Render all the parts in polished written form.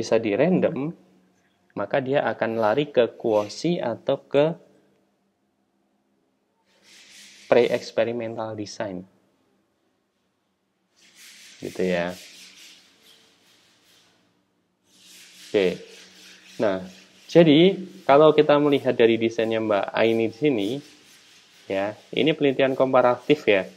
bisa di random, maka dia akan lari ke quosi atau ke pre-experimental design. Gitu ya. Oke. Nah, jadi kalau kita melihat dari desainnya Mbak Aini di sini, ya, ini penelitian komparatif ya.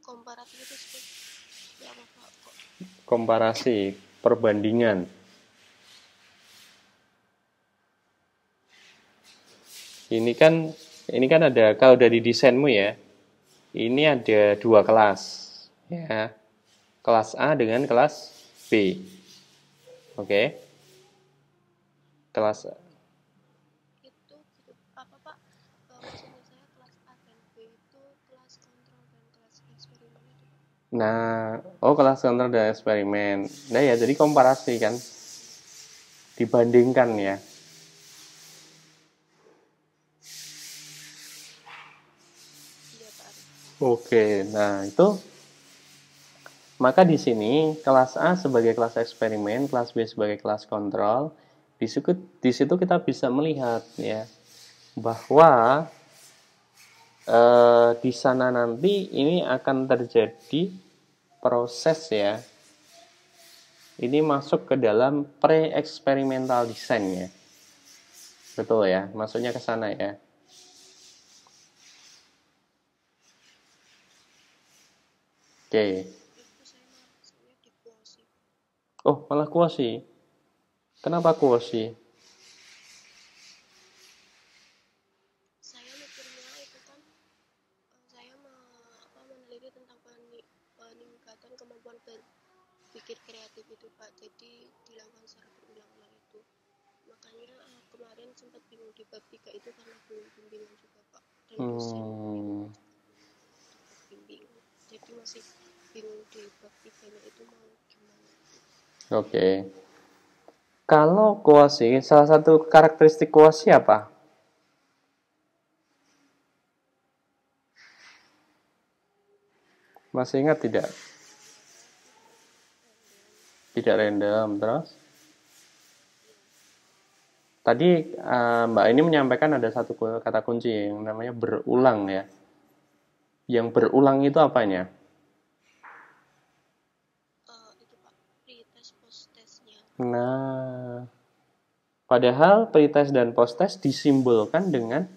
Komparatif itu seperti apa Pak? Komparasi, perbandingan. Ini kan ada, kalau dari desainmu ya, ini ada dua kelas, ya, kelas A dengan kelas B. Oke, kelas Itu gitu apa Pak? Maksudnya saya kelas A dan B itu kelas kontrol dan kelas eksperimen itu Pak. Nah, kelas kontrol dan eksperimen. Nah ya, jadi komparasi kan, dibandingkan ya. Iya Pak Arif. Oke, nah itu maka di sini kelas A sebagai kelas eksperimen, kelas B sebagai kelas kontrol. Di situ kita bisa melihat ya bahwa di sana nanti ini akan terjadi proses ya. Ini masuk ke dalam pre-experimental design ya. Betul ya, maksudnya ke sana ya. Oke. Itu saya malah maksudnya di quosi. Oh, malah quosi. Kenapa quosi? Saya mikirnya itu kan saya meneliti tentang peningkatan kemampuan berpikir kreatif itu Pak. Jadi dilakukan secara berulang-ulang itu. Makanya kemarin sempat bingung di bab 3 itu karena belum bimbingan juga Pak. Dan dosen bimbing. Jadi masih bingung di bab 3-nya itu mau gimana. Oke. Kalau quosi, salah satu karakteristik quosi apa? Masih ingat tidak? Tidak random. Terus? Tadi Mbak ini menyampaikan ada satu kata kunci yang namanya berulang ya. Yang berulang itu apanya? Itu Pak, pretest post-testnya. Nah, padahal pretest dan posttest disimbolkan dengan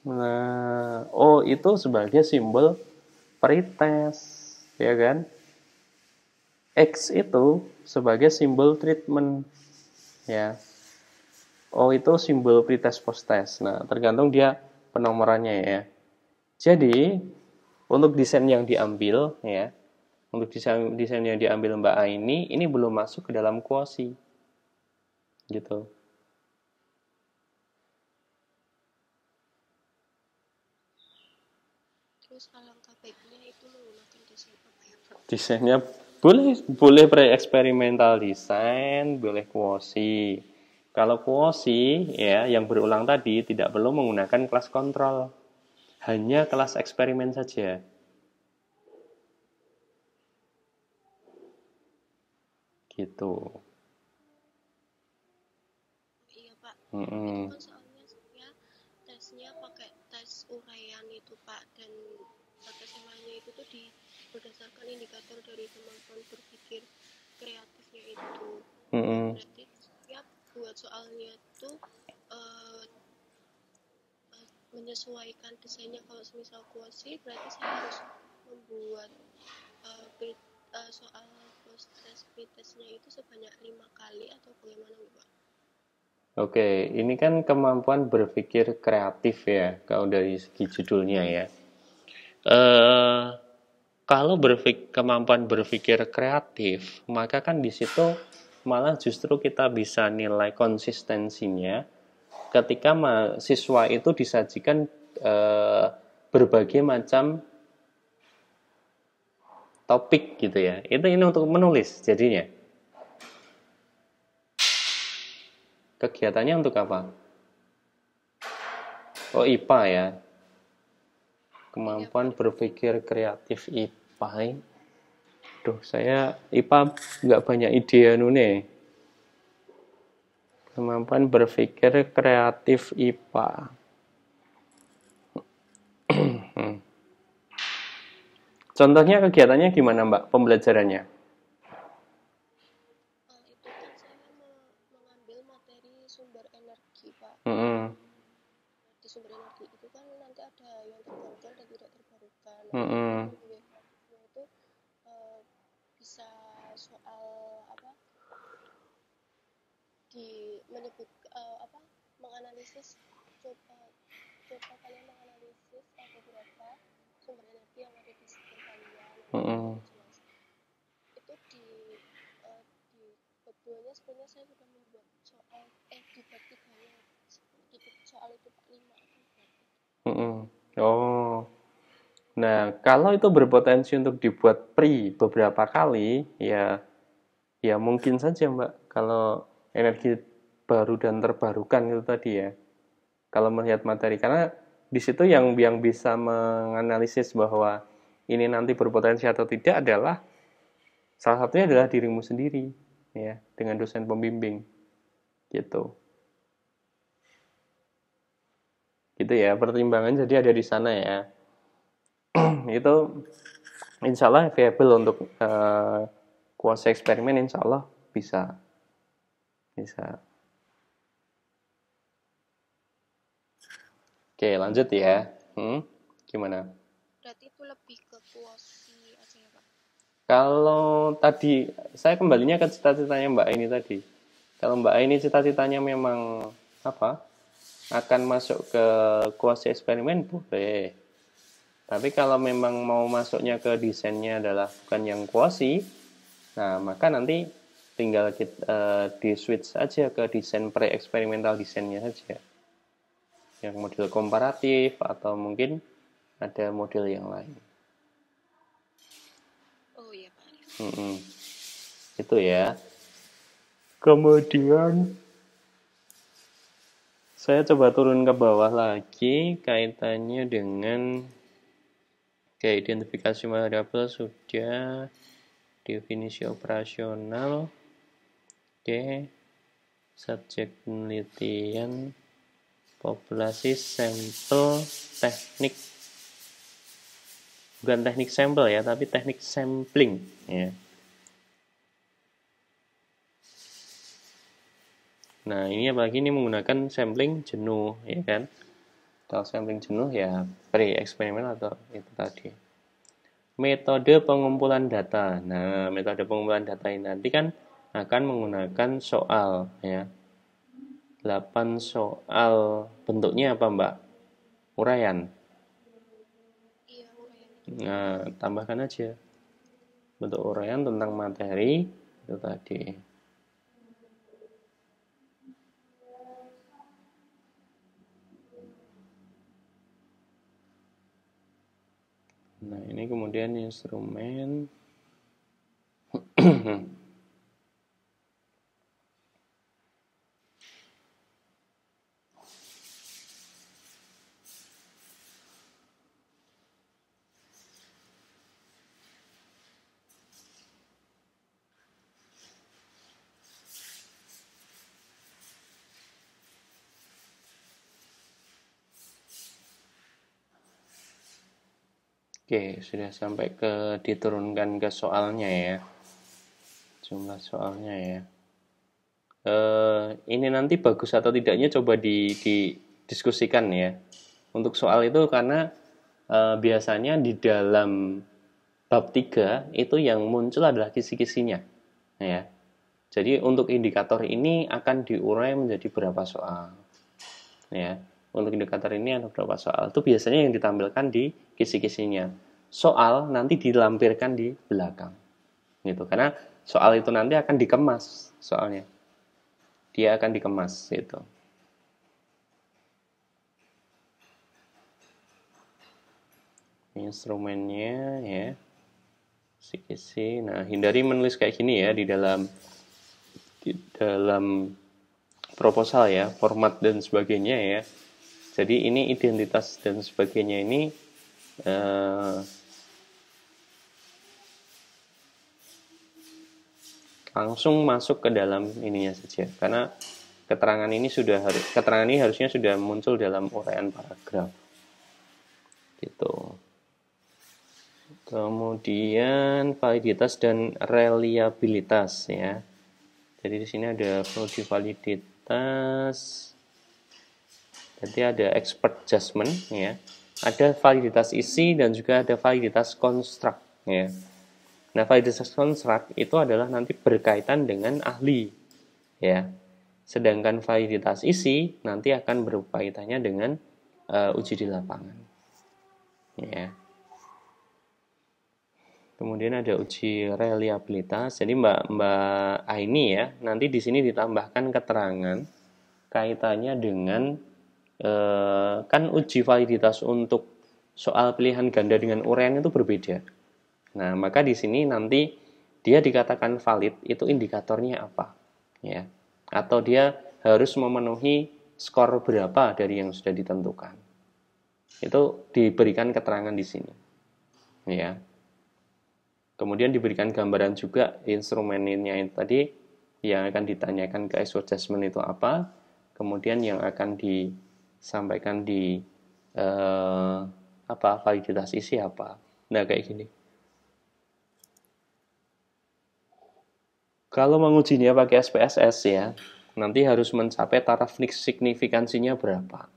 Nah, itu sebagai simbol pretest, ya kan? X itu sebagai simbol treatment, ya. O itu simbol pretest posttest. Nah, tergantung dia penomorannya ya. Jadi, untuk desain yang diambil, ya, untuk desain yang diambil Mbak A ini belum masuk ke dalam quosi, gitu. Terus alangkah baiknya itu menggunakan desain apa ya Pak? Desainnya boleh pre-eksperimental design, boleh quosi. Kalau quosi ya yang berulang tadi tidak perlu menggunakan kelas kontrol. Hanya kelas eksperimen saja. Gitu. Iya Pak. Mm-mm. Itu kan soalnya saya tesnya pakai tes uraian itu Pak, dan tes yang itu tuh berdasarkan indikator dari kemampuan berpikir kreatifnya itu. Mm-mm. Berarti setiap buat soalnya tuh menyesuaikan desainnya. Kalau misal quosi berarti saya harus membuat soal post-test pretestnya itu sebanyak 5 kali atau bagaimana Pak? Oke, ini kan kemampuan berpikir kreatif ya, kalau dari segi judulnya ya. Kalau kemampuan berpikir kreatif, maka kan di situ malah justru kita bisa nilai konsistensinya ketika siswa itu disajikan berbagai macam topik gitu ya. Ini untuk menulis jadinya. Kegiatannya untuk apa? Oh, IPA ya. Kemampuan berpikir kreatif IPA. Duh, saya IPA nggak banyak ide nih. Kemampuan berpikir kreatif IPA. Contohnya kegiatannya gimana, Mbak? Pembelajarannya? Itu kan saya mengambil materi sumber energi, Pak. Mm-mm. Di sumber energi itu kan nanti ada yang terbarukan dan tidak terbarukan. Mm-mm. Itu bisa soal apa? Menyebut menganalisis, coba kalian menganalisis ada berapa sumber energi yang ada di sekitar kalian. Jelas. Itu di keduanya sebenarnya saya sudah membuat soal debat tiganya soal itu Pak 5 atau berapa. Oh. Nah, kalau itu berpotensi untuk dibuat beberapa kali, ya mungkin saja, Mbak. Kalau energi baru dan terbarukan itu tadi ya. Kalau melihat materi, karena di situ yang bisa menganalisis bahwa ini nanti berpotensi atau tidak adalah salah satunya adalah dirimu sendiri, ya, dengan dosen pembimbing, gitu. Gitu ya, pertimbangan jadi ada di sana ya. Itu insya Allah viable untuk kuasa eksperimen, insya Allah bisa. Oke, lanjut ya. Gimana? Berarti itu lebih ke kuosi aja ya Pak? Kalau tadi, saya kembalinya ke cita-citanya Mbak ini tadi. Kalau Mbak ini cita-citanya memang apa? Akan masuk ke kuasa eksperimen, boleh. Tapi kalau memang mau masuknya ke desainnya adalah bukan yang kuasi, nah maka nanti tinggal di switch aja ke desain pre-eksperimental desainnya saja. Yang model komparatif atau mungkin ada model yang lain. Oh iya Pak. Itu ya. Kemudian saya coba turun ke bawah lagi kaitannya dengan identifikasi variabel sudah, definisi operasional, subjek penelitian, populasi, sampel, teknik, bukan teknik sampel ya, tapi teknik sampling ya. Nah, ini apalagi ini menggunakan sampling jenuh ya kan. Kalau sampling jenuh ya pre-eksperimen atau itu tadi. Metode pengumpulan data. Nah, metode pengumpulan data ini nanti kan akan menggunakan soal ya. 8 soal, bentuknya apa Mbak? Uraian. Iya, uraian. Nah, tambahkan aja bentuk uraian tentang materi itu tadi. Nah, ini kemudian instrumen. Oke, sudah sampai ke diturunkan ke soalnya ya. Jumlah soalnya ya. Ini nanti bagus atau tidaknya coba didiskusikan ya. Untuk soal itu karena biasanya di dalam bab 3 itu yang muncul adalah kisi-kisinya. Ya. Jadi untuk indikator ini akan diurai menjadi berapa soal. Ya. Untuk indikator ini ada berapa soal. Itu biasanya yang ditampilkan di kisi-kisinya. Soal nanti dilampirkan di belakang. Gitu. Karena soal itu nanti akan dikemas soalnya. Dia akan dikemas gitu. Instrumennya ya. Kisi-kisi. Nah, hindari menulis kayak gini ya di dalam proposal ya, format dan sebagainya ya. Jadi ini identitas dan sebagainya ini langsung masuk ke dalam ininya saja, karena keterangan ini harusnya sudah muncul dalam uraian paragraf gitu. Kemudian validitas dan reliabilitas ya. Jadi di sini ada prodi validitas. Jadi ada expert judgment ya. Ada validitas isi dan juga ada validitas construct ya. Nah, validitas construct itu adalah nanti berkaitan dengan ahli ya. Sedangkan validitas isi nanti akan berkaitannya dengan uji di lapangan. Ya. Kemudian ada uji reliabilitas. Jadi Mbak Aini ya, nanti di sini ditambahkan keterangan kaitannya dengan kan uji validitas untuk soal pilihan ganda dengan uraian itu berbeda. Nah, maka di sini nanti dia dikatakan valid itu indikatornya apa, ya? Atau dia harus memenuhi skor berapa dari yang sudah ditentukan. Itu diberikan keterangan di sini, ya. Kemudian diberikan gambaran juga instrumennya itu tadi yang akan ditanyakan ke expert judgment itu apa, kemudian yang akan disampaikan di validitas isi apa. Nah, kayak gini. Kalau mengujinya pakai SPSS ya, nanti harus mencapai taraf signifikansinya berapa.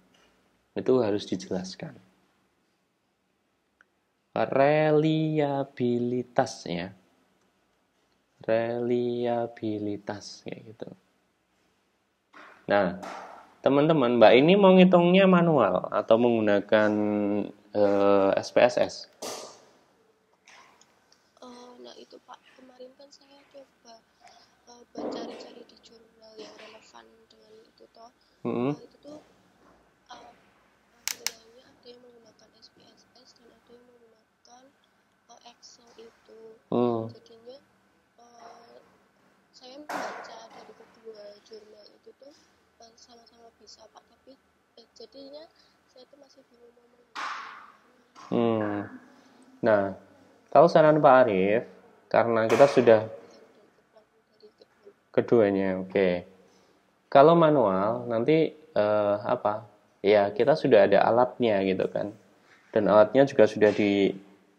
Itu harus dijelaskan. Reliabilitas ya. Reliabilitas kayak gitu. Nah, teman-teman, Mbak ini mau ngitungnya manual atau menggunakan SPSS? Nah itu Pak, kemarin kan saya coba cari-cari di jurnal yang relevan dengan itu toh. Itu tuh nilainya ada yang menggunakan SPSS dan ada yang menggunakan Excel itu. Jadinya saya membaca dari kedua jurnal itu tuh sama-sama bisa Pak, tapi jadinya saya tuh masih bingung mau menggunakan. Nah, kalau saran Pak Arief, karena kita sudah keduanya, oke. Kalau manual nanti ya kita sudah ada alatnya gitu kan, dan alatnya juga sudah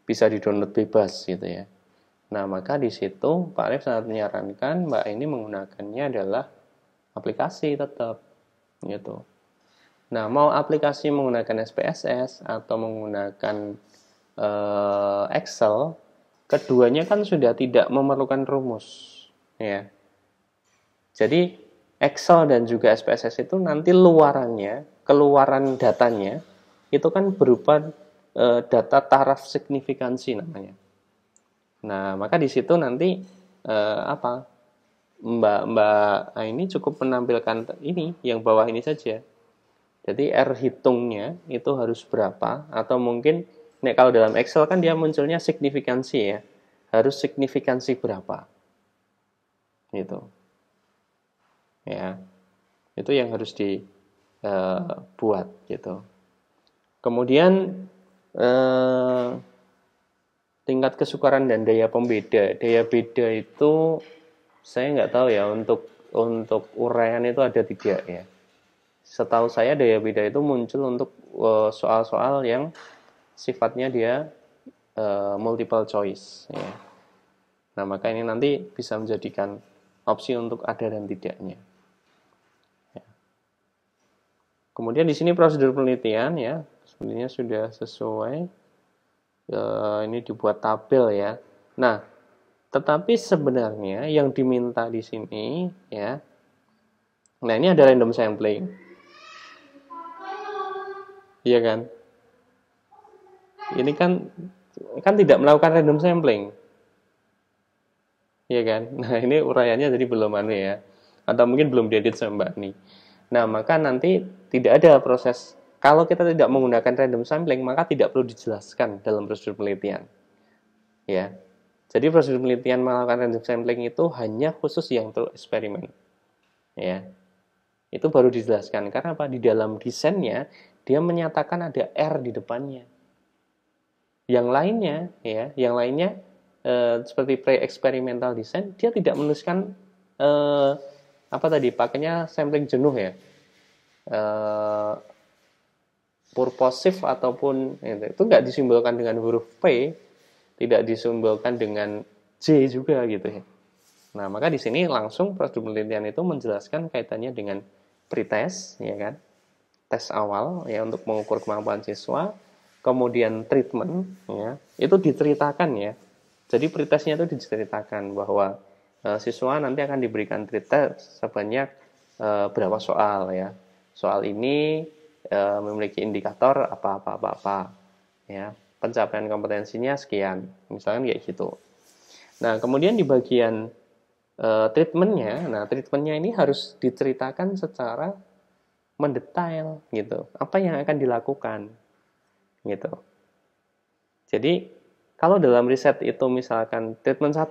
bisa di-download bebas gitu ya. Nah, maka di situ Pak Arief sangat menyarankan Mbak ini menggunakannya adalah aplikasi tetap gitu. Nah, mau aplikasi menggunakan SPSS atau menggunakan Excel, keduanya kan sudah tidak memerlukan rumus ya. Jadi Excel dan juga SPSS itu nanti keluaran datanya itu kan berupa data taraf signifikansi namanya. Nah, maka di situ nanti Mbak ini cukup menampilkan ini yang bawah ini saja. Jadi R hitungnya itu harus berapa, atau mungkin kalau dalam Excel kan dia munculnya signifikansi ya. Harus signifikansi berapa. Gitu. Ya. Itu yang harus dibuat gitu. Kemudian tingkat kesukaran dan daya pembeda. Daya beda itu saya nggak tahu ya, untuk uraian itu ada tidak ya. Setahu saya daya beda itu muncul untuk soal-soal yang sifatnya dia multiple choice ya. Nah, maka ini nanti bisa menjadikan opsi untuk ada dan tidaknya. Ya. Kemudian di sini prosedur penelitian ya, sebenarnya sudah sesuai. Ini dibuat tabel ya. Nah, tetapi sebenarnya yang diminta di sini ya. Nah, ini ada random sampling. Iya kan? Ini kan tidak melakukan random sampling. Iya kan? Nah, ini uraiannya jadi belum ya. Atau mungkin belum diedit sama Mbak Ni. Nah, maka nanti tidak ada proses. Kalau kita tidak menggunakan random sampling, maka tidak perlu dijelaskan dalam prosedur penelitian. Ya. Jadi prosedur penelitian melakukan random sampling itu hanya khusus yang untuk eksperimen. Ya. Itu baru dijelaskan. Karena apa? Di dalam desainnya dia menyatakan ada R di depannya. Yang lainnya, seperti pre-experimental design, dia tidak menuliskan apa tadi? Pakainya sampling jenuh ya. Eh, Purposive ataupun itu nggak disimbolkan dengan huruf P, tidak disimbolkan dengan J juga gitu ya. Nah, maka di sini langsung prosedur penelitian itu menjelaskan kaitannya dengan pretest, ya kan? Tes awal ya untuk mengukur kemampuan siswa, kemudian treatment ya, itu diceritakan ya. Jadi pretestnya itu diceritakan bahwa siswa nanti akan diberikan pretest sebanyak berapa soal ya. Soal ini memiliki indikator apa ya. Pencapaian kompetensinya sekian, misalkan kayak gitu. Nah, kemudian di bagian treatmentnya ini harus diceritakan secara mendetail gitu. Apa yang akan dilakukan gitu. Jadi kalau dalam riset itu misalkan treatment 1,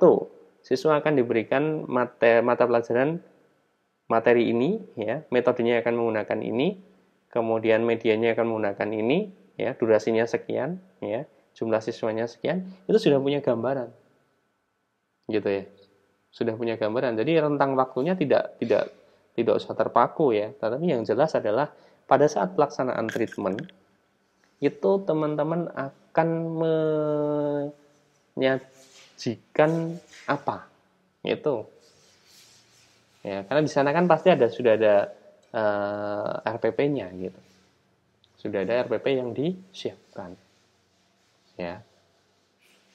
siswa akan diberikan mata pelajaran materi ini ya, metodenya akan menggunakan ini, kemudian medianya akan menggunakan ini ya, durasinya sekian ya, jumlah siswanya sekian, itu sudah punya gambaran. Gitu ya. Sudah punya gambaran. Jadi rentang waktunya tidak usah terpaku ya. Tetapi yang jelas adalah pada saat pelaksanaan treatment itu teman-teman akan menyajikan apa? Itu. Ya, karena di sana kan pasti sudah ada RPP-nya gitu. Sudah ada RPP yang disiapkan. Ya.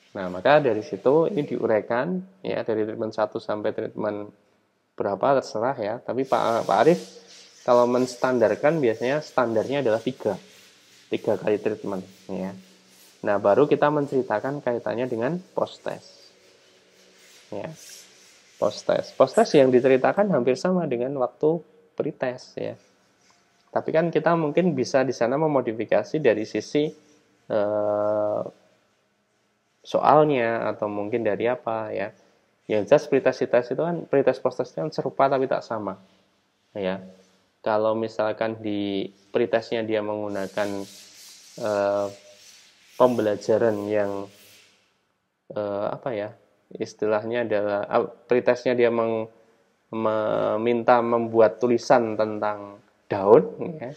Nah, maka dari situ ini diuraikan ya dari treatment 1 sampai treatment berapa terserah ya. Tapi Pak Arif kalau menstandarkan biasanya standarnya adalah 3 kali treatment ya. Nah, baru kita menceritakan kaitannya dengan post test. Ya. Post test yang diceritakan hampir sama dengan waktu pretest ya. Tapi kan kita mungkin bisa di sana memodifikasi dari sisi soalnya atau mungkin dari apa ya. Yang jelas pretest itu kan pretest post test itu kan serupa tapi tak sama. Ya. Kalau misalkan di pretestnya dia menggunakan pembelajaran yang apa ya? Istilahnya adalah pretestnya dia meminta membuat tulisan tentang daun ya.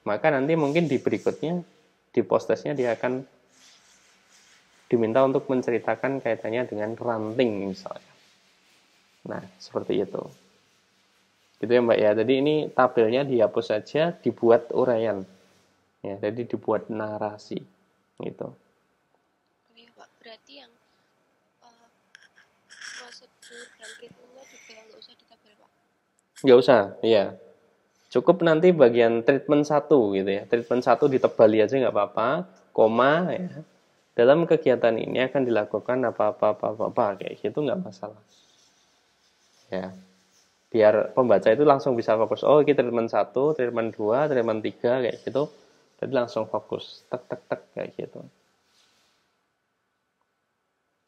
Maka nanti mungkin di berikutnya di post testnya dia akan diminta untuk menceritakan kaitannya dengan ranting misalnya. Nah, seperti itu. Gitu ya Mbak ya. Jadi ini tabelnya dihapus saja, dibuat uraian. Ya, jadi dibuat narasi. Gitu. Oke Pak, berarti yang prosedur dan treatmentnya juga nggak usah ditabel Pak? Nggak usah, iya. Cukup nanti bagian treatment 1 gitu ya. Treatment 1 ditebali aja nggak apa-apa, koma ya. Dalam kegiatan ini akan dilakukan apa kayak gitu nggak masalah. Ya. Biar pembaca itu langsung bisa fokus. Oh, ini treatment 1, treatment 2, treatment 3 kayak gitu. Jadi langsung fokus. Tek tek tek kayak gitu.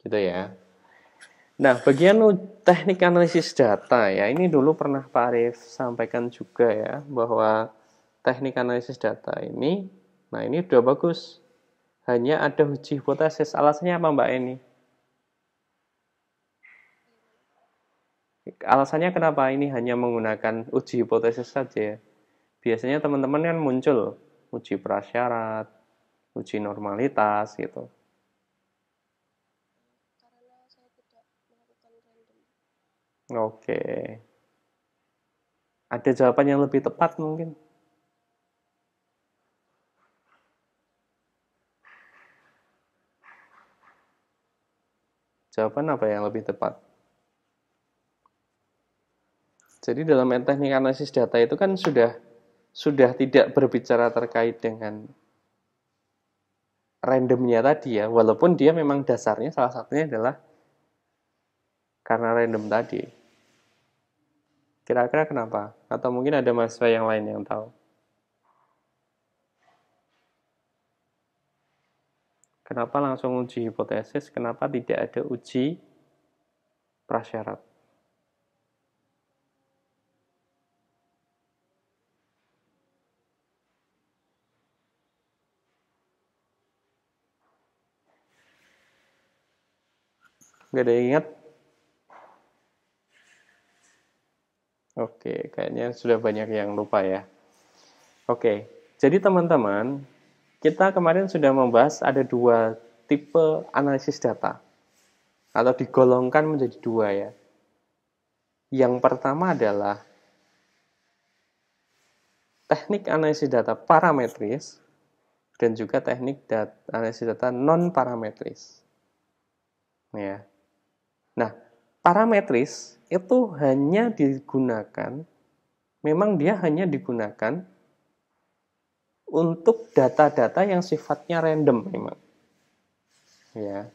Gitu ya. Nah, bagian teknik analisis data ya, ini dulu pernah Pak Arief sampaikan juga ya, bahwa teknik analisis data ini, nah ini udah bagus. Hanya ada uji hipotesis. Alasannya apa Mbak Eni? Alasannya kenapa ini hanya menggunakan uji hipotesis saja? Biasanya teman-teman kan muncul uji prasyarat, uji normalitas gitu. Karena saya tidak melakukan random. Oke. Ada jawaban yang lebih tepat mungkin? Jawaban apa yang lebih tepat? Jadi dalam teknik analisis data itu kan sudah tidak berbicara terkait dengan randomnya tadi ya, walaupun dia memang dasarnya salah satunya adalah karena random tadi. Kira-kira kenapa? Atau mungkin ada mahasiswa yang lain yang tahu? Kenapa langsung uji hipotesis? Kenapa tidak ada uji prasyarat? Nggak ada yang ingat? Oke, kayaknya sudah banyak yang lupa ya. Oke, jadi teman-teman, kita kemarin sudah membahas ada dua tipe analisis data, atau digolongkan menjadi dua ya. Yang pertama adalah teknik analisis data parametris dan juga teknik analisis data non parametris. Ya. Nah, parametris itu hanya digunakan, memang dia hanya digunakan untuk data-data yang sifatnya random memang. Ya.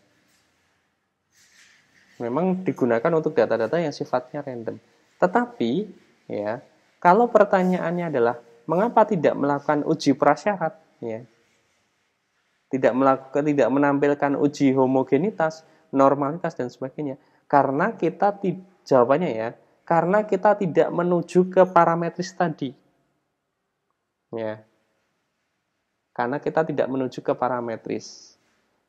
Memang digunakan untuk data-data yang sifatnya random. Tetapi, ya, kalau pertanyaannya adalah mengapa tidak melakukan uji prasyarat, ya, tidak menampilkan uji homogenitas, normalitas dan sebagainya, karena kita jawabannya ya, karena kita tidak menuju ke parametris tadi, ya, karena kita tidak menuju ke parametris,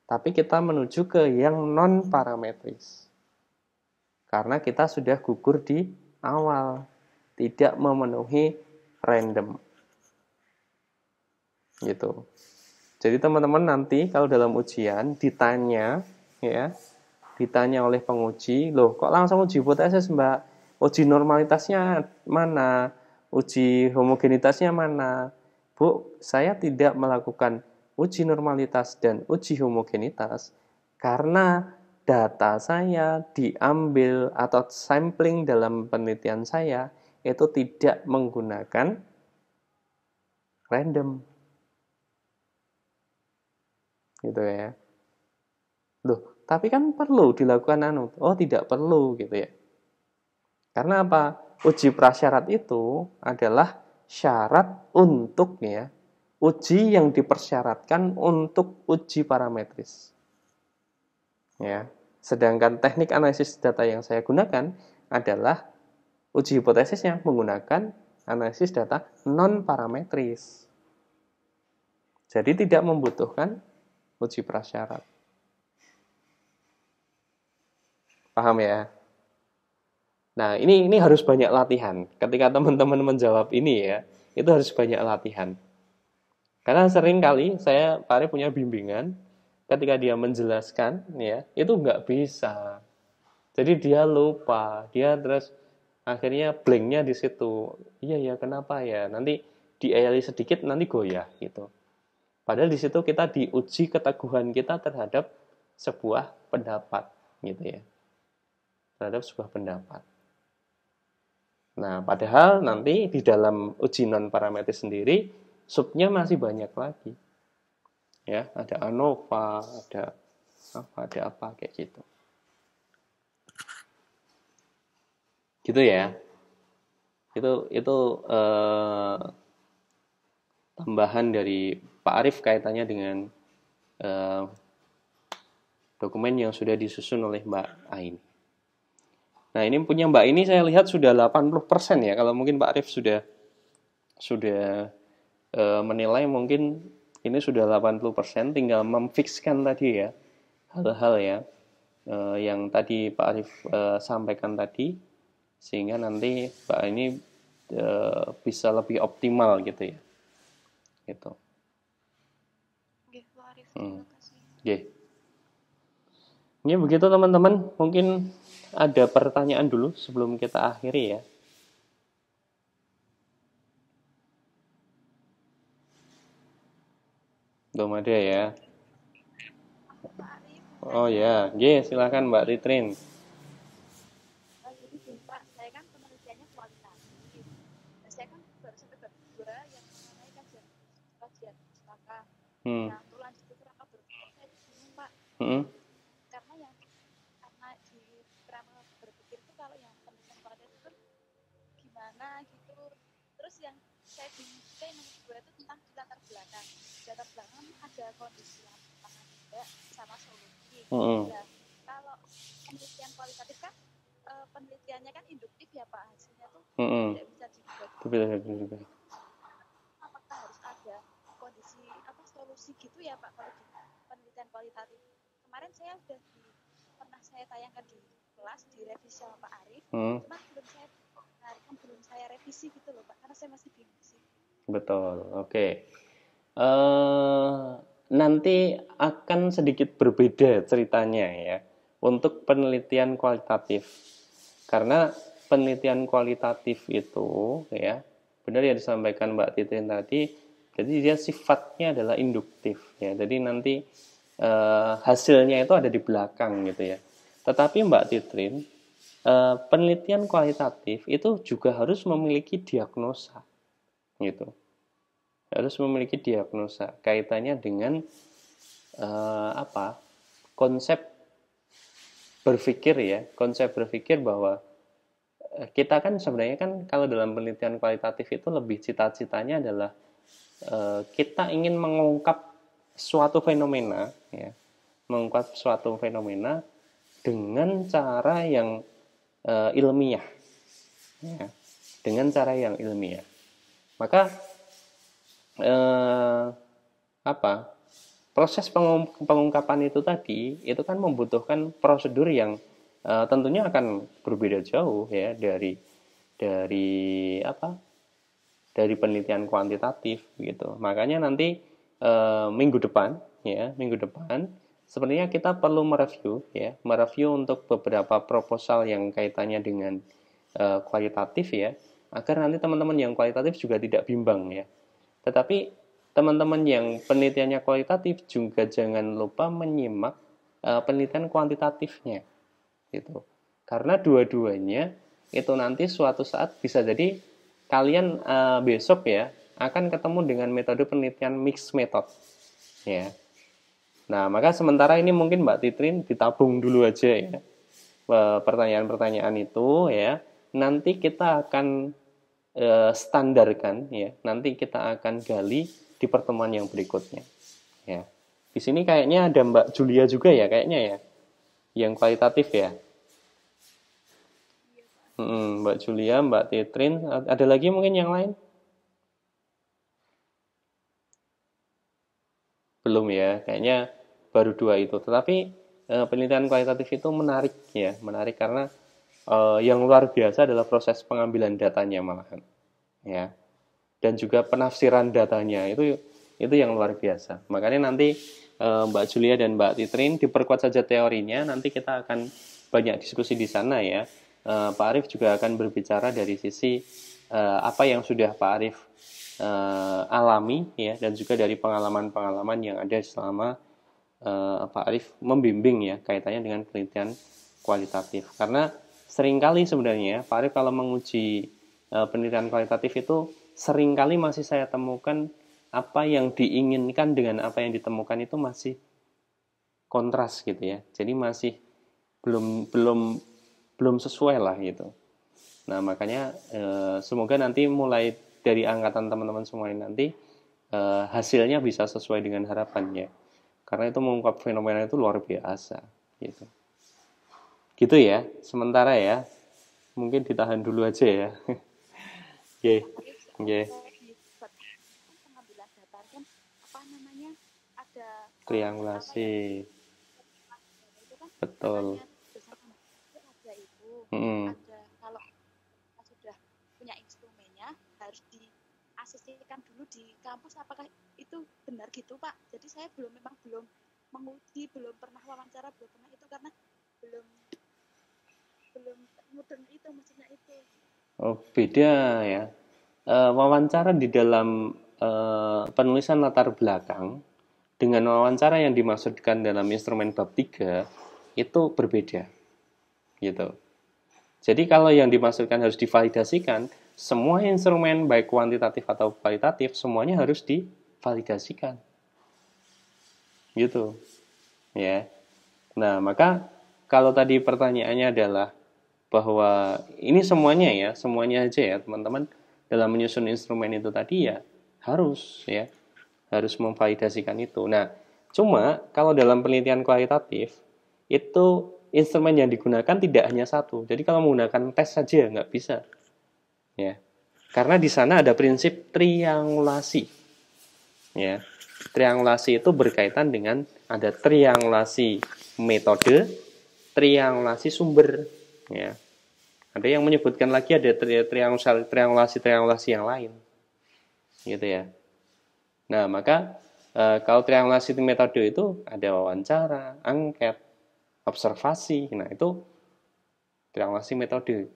tapi kita menuju ke yang non parametris. Karena kita sudah gugur di awal, tidak memenuhi random. Gitu. Jadi teman-teman nanti kalau dalam ujian ditanya, ya, ditanya oleh penguji, loh kok langsung uji hipotesis Mbak? Uji normalitasnya mana? Uji homogenitasnya mana? Bu, saya tidak melakukan uji normalitas dan uji homogenitas karena data saya diambil atau sampling dalam penelitian saya itu tidak menggunakan random. Gitu ya. Loh, tapi kan perlu dilakukan oh tidak perlu gitu ya. Karena apa? Uji prasyarat itu adalah syarat untuk ya, uji yang dipersyaratkan untuk uji parametris. Ya. Sedangkan teknik analisis data yang saya gunakan adalah uji hipotesisnya menggunakan analisis data non parametris. Jadi tidak membutuhkan uji prasyarat. Paham ya? Nah, ini harus banyak latihan. Ketika teman-teman menjawab ini ya, itu harus banyak latihan. Karena sering kali Pak Arif punya bimbingan, ketika dia menjelaskan, ya, itu nggak bisa. Jadi dia lupa, dia terus akhirnya blanknya di situ. Iya ya, kenapa ya? Nanti diali sedikit, nanti goyah gitu. Padahal di situ kita diuji keteguhan kita terhadap sebuah pendapat, gitu ya. Terhadap sebuah pendapat. Nah, padahal nanti di dalam uji non parametris sendiri subnya masih banyak lagi. Ya, ada ANOVA, ada apa kayak gitu. Gitu ya. Itu tambahan dari Pak Arif kaitannya dengan dokumen yang sudah disusun oleh Mbak Ain. Nah, ini punya Mbak ini saya lihat sudah 80% ya. Kalau mungkin Pak Arif sudah menilai mungkin ini sudah 80%, tinggal memfikskan tadi ya hal-hal ya yang tadi Pak Arif sampaikan tadi, sehingga nanti Pak ini bisa lebih optimal gitu ya. Gitu. Oke, Pak Arif, terima kasih. Oke. Ini begitu teman-teman, mungkin ada pertanyaan dulu sebelum kita akhiri ya. Belum ada ya. Oh ya, silakan Mbak Ritrin. Jadi Pak, saya kan penelitiannya kualitatif. Nah, saya kan baru sampai bab 2 yang mengenai kajian pustaka. Nah, untuk lanjut ke kerangka berpikir saya bingung Pak. Karena di kerangka berpikir itu kalau yang penelitian kualitatif itu gimana gitu. Terus yang saya bingung juga yang nomor 2 itu tentang di latar belakang. Di latar belakang ada kondisi lapangan juga sama solusi. Nah, kalau penelitian kualitatif kan penelitiannya kan induktif ya Pak, hasilnya tuh tidak bisa dibagi. Apakah harus ada kondisi solusi gitu ya Pak kalau di penelitian kualitatif? Kemarin saya sudah pernah saya tayangkan di kelas di revisi sama Pak Arif, Hmm. cuma belum saya revisi gitu loh Pak, karena saya masih bingung sih. Betul, oke. Nanti akan sedikit berbeda ceritanya ya untuk penelitian kualitatif. Karena penelitian kualitatif itu ya, benar ya disampaikan Mbak Titrin tadi, jadi dia sifatnya adalah induktif ya. Jadi nanti hasilnya itu ada di belakang gitu ya. Tetapi Mbak Titrin, penelitian kualitatif itu juga harus memiliki diagnosa gitu. Harus memiliki diagnosa kaitannya dengan konsep berpikir bahwa kita kan sebenarnya kan kalau dalam penelitian kualitatif itu lebih cita-citanya adalah kita ingin mengungkap suatu fenomena ya, mengungkap suatu fenomena dengan cara yang ilmiah ya, dengan cara yang ilmiah. Maka proses pengungkapan itu tadi itu kan membutuhkan prosedur yang tentunya akan berbeda jauh ya dari penelitian kuantitatif gitu. Makanya nanti minggu depan sebenarnya kita perlu mereview untuk beberapa proposal yang kaitannya dengan kualitatif ya, agar nanti teman-teman yang kualitatif juga tidak bimbang ya. Tetapi teman-teman yang penelitiannya kualitatif juga jangan lupa menyimak penelitian kuantitatifnya gitu. Karena dua-duanya itu nanti suatu saat bisa jadi kalian besok ya akan ketemu dengan metode penelitian mixed method ya. Nah, maka sementara ini mungkin Mbak Titrin ditabung dulu aja ya pertanyaan-pertanyaan itu ya. Nanti kita akan standarkan ya. Nanti kita akan gali di pertemuan yang berikutnya. Ya. Di sini kayaknya ada Mbak Julia juga ya kayaknya ya. Yang kualitatif ya. Mbak Julia, Mbak Titrin, ada lagi mungkin yang lain? Belum ya, kayaknya baru dua itu. Tetapi penelitian kualitatif itu menarik ya, menarik karena yang luar biasa adalah proses pengambilan datanya malahan. Ya. Dan juga penafsiran datanya itu yang luar biasa. Makanya nanti Mbak Julia dan Mbak Titrin diperkuat saja teorinya, nanti kita akan banyak diskusi di sana ya. Pak Arif juga akan berbicara dari sisi apa yang sudah Pak Arif alami ya, dan juga dari pengalaman-pengalaman yang ada selama Pak Arif membimbing ya kaitannya dengan penelitian kualitatif. Karena seringkali sebenarnya Pak Arif kalau menguji penelitian kualitatif itu seringkali masih saya temukan apa yang diinginkan dengan apa yang ditemukan itu masih kontras gitu ya. Jadi masih belum sesuai lah gitu. Nah, makanya semoga nanti mulai dari angkatan teman-teman semua ini nanti hasilnya bisa sesuai dengan harapannya. Karena itu mengungkap fenomena itu luar biasa gitu. Gitu ya, sementara ya. Mungkin ditahan dulu aja ya. Oke. Oke. Pengambilan data kan apa namanya ada Triangulasi. itu kan Betul. ada itu ada kalau sudah punya instrumennya harus diasesikan dulu di kampus, apakah itu benar gitu Pak? Jadi saya belum menguji, belum pernah wawancara, belum pernah itu karena belum mudeng itu maksudnya itu. Oh, beda ya. Wawancara di dalam penulisan latar belakang dengan wawancara yang dimaksudkan dalam instrumen bab 3 itu berbeda. Gitu. Jadi kalau yang dimaksudkan harus divalidasikan, semua instrumen baik kuantitatif atau kualitatif semuanya harus divalidasikan. Gitu. Ya. Nah, maka kalau tadi pertanyaannya adalah bahwa ini semuanya aja ya teman-teman dalam menyusun instrumen itu tadi ya harus memvalidasikan itu. Nah, cuma kalau dalam penelitian kualitatif itu instrumen yang digunakan tidak hanya satu. Jadi kalau menggunakan tes saja nggak bisa, ya, karena di sana ada prinsip triangulasi, ya. Triangulasi itu berkaitan dengan ada triangulasi metode, triangulasi sumber, ya. Ada yang menyebutkan lagi ada triangulasi yang lain, gitu ya. Nah, maka kalau triangulasi metode itu ada wawancara, angket, observasi. Nah, itu triangulasi metode.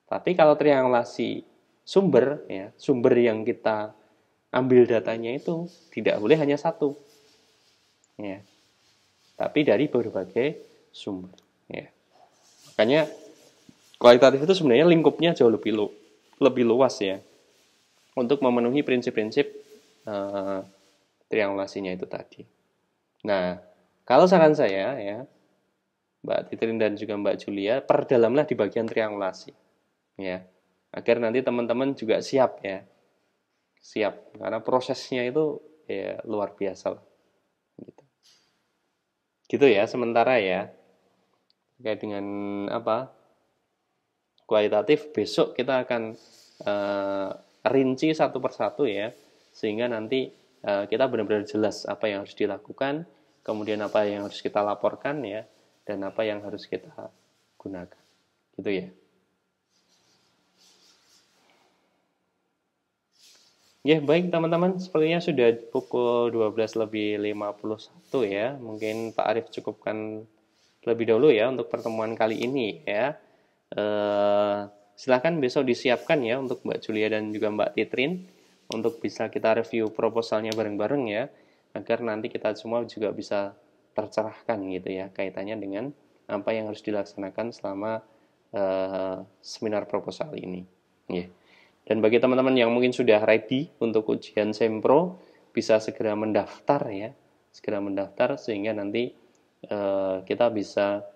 Tapi kalau triangulasi sumber, ya, sumber yang kita ambil datanya itu tidak boleh hanya satu, ya, tapi dari berbagai sumber, ya. Makanya kualitatif itu sebenarnya lingkupnya jauh lebih luas, ya, untuk memenuhi prinsip-prinsip triangulasinya itu tadi. Nah, kalau saran saya, ya, Mbak Titrin dan juga Mbak Julia, perdalamlah di bagian triangulasi, ya, agar nanti teman-teman juga siap, ya, siap, karena prosesnya itu ya luar biasa lah, gitu ya. Sementara ya terkait dengan apa kualitatif, besok kita akan rinci satu persatu, ya, sehingga nanti kita benar-benar jelas apa yang harus dilakukan, kemudian apa yang harus kita laporkan, ya, dan apa yang harus kita gunakan, gitu ya. Ya, baik teman-teman, sepertinya sudah pukul 12:51 ya. Mungkin Pak Arief cukupkan lebih dahulu ya untuk pertemuan kali ini, ya. Silakan besok disiapkan ya untuk Mbak Julia dan juga Mbak Titrin untuk bisa kita review proposalnya bareng-bareng, ya, agar nanti kita semua juga bisa tercerahkan gitu ya kaitannya dengan apa yang harus dilaksanakan selama seminar proposal ini, ya. Dan bagi teman-teman yang mungkin sudah ready untuk ujian Sempro, bisa segera mendaftar, ya, segera mendaftar sehingga nanti kita bisa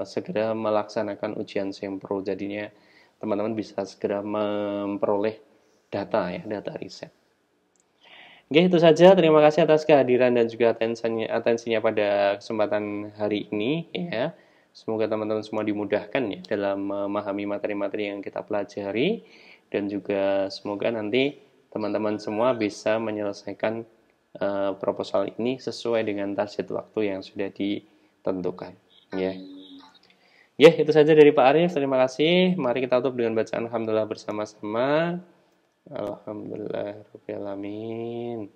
segera melaksanakan ujian Sempro. Jadinya teman-teman bisa segera memperoleh data, ya, data riset. Oke, itu saja. Terima kasih atas kehadiran dan juga atensinya pada kesempatan hari ini, ya. Semoga teman-teman semua dimudahkan, ya, dalam memahami materi-materi yang kita pelajari, dan juga semoga nanti teman-teman semua bisa menyelesaikan proposal ini sesuai dengan target waktu yang sudah ditentukan, ya. Ya, itu saja dari Pak Arief. Terima kasih. Mari kita tutup dengan bacaan alhamdulillah bersama-sama. Alhamdulillahirabbil alamin.